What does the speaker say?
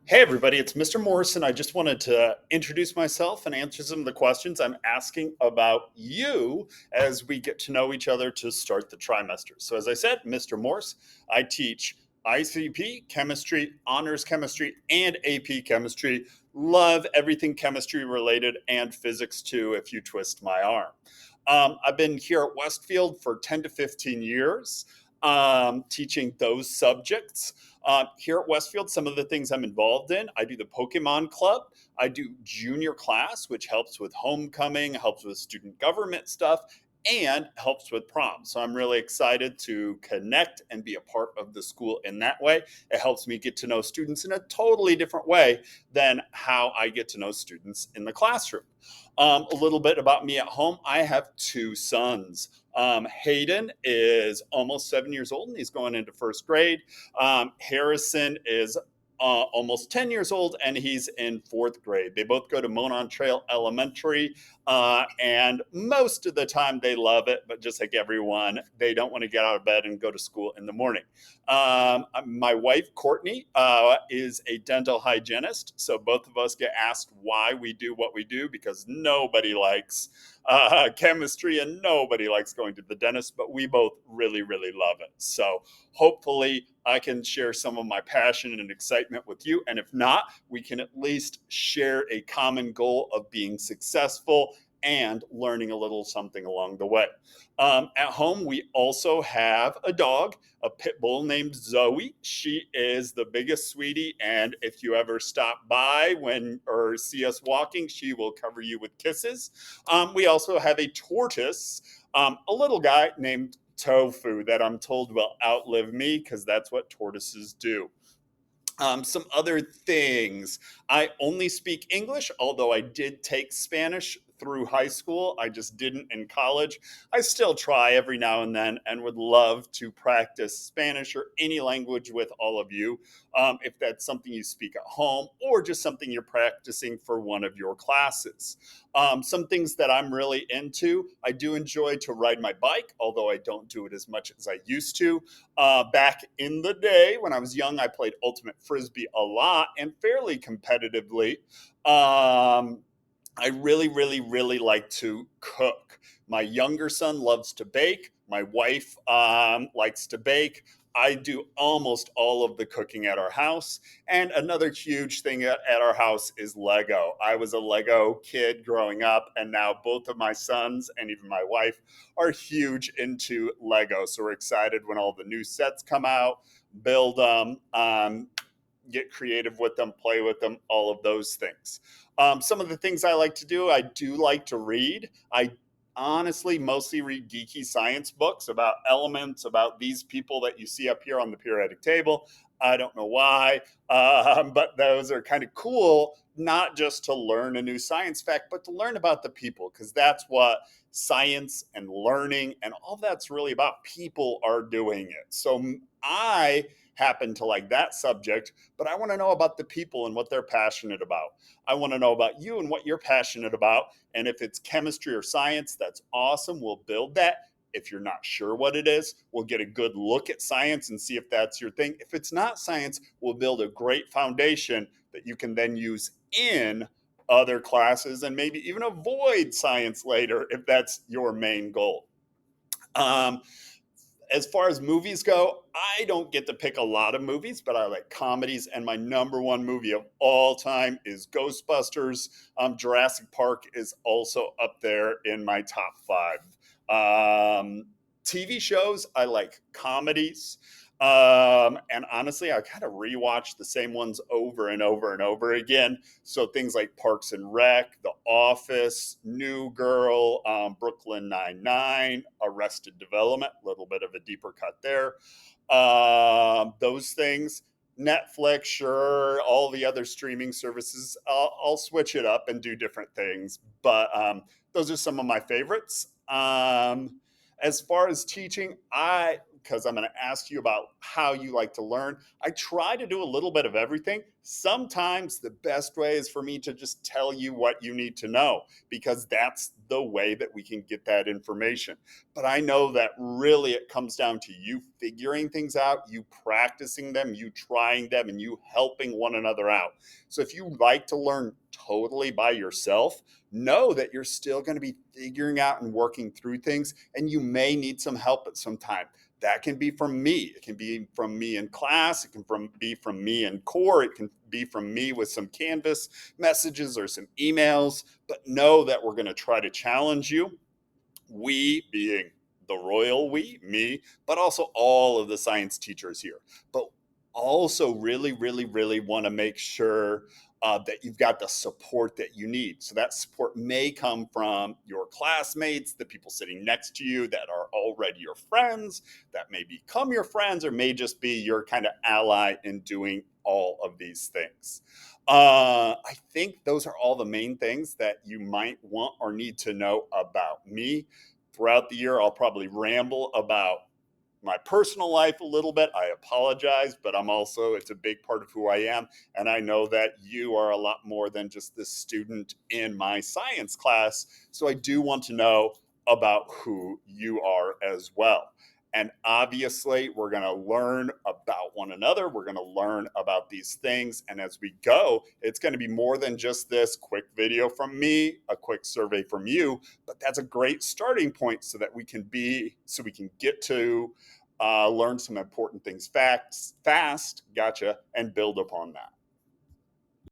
Hey, everybody, it's Mr. Morse, and I just wanted to introduce myself and answer some of the questions I'm asking about you as we get to know each other to start the trimester. So, as I said, Mr. Morse, I teach ICP chemistry, honors chemistry, and AP chemistry. Love everything chemistry related and physics too, if you twist my arm. I've been here at Westfield for 10 to 15 years teaching those subjects. Here at Westfield, some of the things I'm involved in, I do the Pokemon Club. I do junior class, which helps with homecoming, helps with student government stuff, and helps with prom. So I'm really excited to connect and be a part of the school in that way. It helps me get to know students in a totally different way than how I get to know students in the classroom. A little bit about me at home. I have two sons. Hayden is almost 7 years old and he's going into first grade. Harrison is almost 10 years old and he's in fourth grade. They both go to Monon Trail Elementary, and most of the time they love it, but just like everyone, they don't want to get out of bed and go to school in the morning. My wife, Courtney, is a dental hygienist. So both of us get asked why we do what we do because nobody likes chemistry and nobody likes going to the dentist, but we both really, really love it. So hopefully I can share some of my passion and excitement with you. And if not, we can at least share a common goal of being successful and learning a little something along the way. At home, we also have a dog, a pit bull named Zoe. She is the biggest sweetie, and if you ever stop by when or see us walking, she will cover you with kisses. We also have a tortoise, a little guy named Tofu that I'm told will outlive me because that's what tortoises do. Some other things. I only speak English, although I did take Spanish through high school. I just didn't in college. I still try every now and then and would love to practice Spanish or any language with all of you, if that's something you speak at home or just something you're practicing for one of your classes. Some things that I'm really into, I do enjoy to ride my bike, although I don't do it as much as I used to. Back in the day when I was young, I played Ultimate Frisbee a lot and fairly competitively. I really, really, really like to cook. My younger son loves to bake. My wife likes to bake. I do almost all of the cooking at our house. And another huge thing at our house is Lego. I was a Lego kid growing up, and now both of my sons and even my wife are huge into Lego. So we're excited when all the new sets come out, build them, get creative with them, play with them, all of those things. Some of the things I like to do, I do like to read. I honestly mostly read geeky science books about elements, about these people that you see up here on the periodic table. I don't know why, but those are kind of cool, not just to learn a new science fact, but to learn about the people, because that's what science and learning and all that's really about. People are doing it. So I happen to like that subject, but I want to know about the people and what they're passionate about. I want to know about you and what you're passionate about. And if it's chemistry or science, that's awesome. We'll build that. If you're not sure what it is, we'll get a good look at science and see if that's your thing. If it's not science, we'll build a great foundation that you can then use in other classes and maybe even avoid science later if that's your main goal. Um, as far as movies go, I don't get to pick a lot of movies, but I like comedies. And my number one movie of all time is Ghostbusters. Jurassic Park is also up there in my top five. Um, TV shows, I like comedies. And honestly, I kind of rewatch the same ones over and over and over again. So things like Parks and Rec, The Office, New Girl, Brooklyn Nine-Nine, Arrested Development, a little bit of a deeper cut there. Those things. Netflix, sure, all the other streaming services, I'll switch it up and do different things. But those are some of my favorites. As far as teaching, I because I'm going to ask you about how you like to learn. I try to do a little bit of everything. Sometimes the best way is for me to just tell you what you need to know, because that's the way that we can get that information. But I know that really it comes down to you figuring things out, you practicing them, you trying them, and you helping one another out. So if you like to learn totally by yourself, know that you're still going to be figuring out and working through things, and you may need some help at some time. That can be from me. It can be from me in class. It can be from me in core. It can be from me with some Canvas messages or some emails. But know that we're going to try to challenge you, we being the royal we, me, but also all of the science teachers here. But also really want to make sure that you've got the support that you need. So that support may come from your classmates, the people sitting next to you that are already your friends, that may become your friends, or may just be your kind of ally in doing all of these things. I think those are all the main things that you might want or need to know about me. Throughout the year, I'll probably ramble about my personal life a little bit. I apologize, but it's a big part of who I am. And I know that you are a lot more than just the student in my science class. So I do want to know about who you are as well. And obviously, we're going to learn about one another. We're going to learn about these things. And as we go, it's going to be more than just this quick video from me, a quick survey from you. But that's a great starting point so we can get to learn some important things fast, gotcha, and build upon that.